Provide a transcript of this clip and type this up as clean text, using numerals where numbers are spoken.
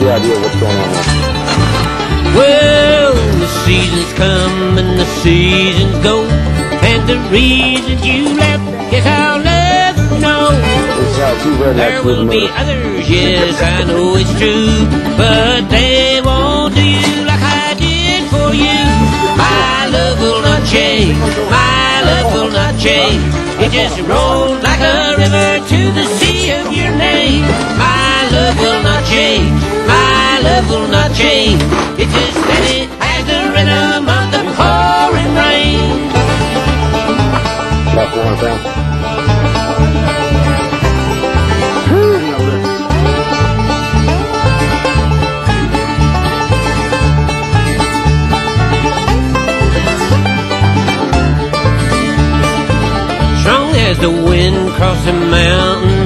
the idea of what's going on here. Well, the seasons come and the seasons go, and the reason you left, guess I'll never know. There will be others, yes, I know it's true, but they won't do you like I did for you. My love will not change, my love will not change. It just rolls like a river to the sea of your name. My love will not change, my love will not change. It's just steady as the rhythm of the pouring rain. About 400 pounds. Strong as the wind across the mountain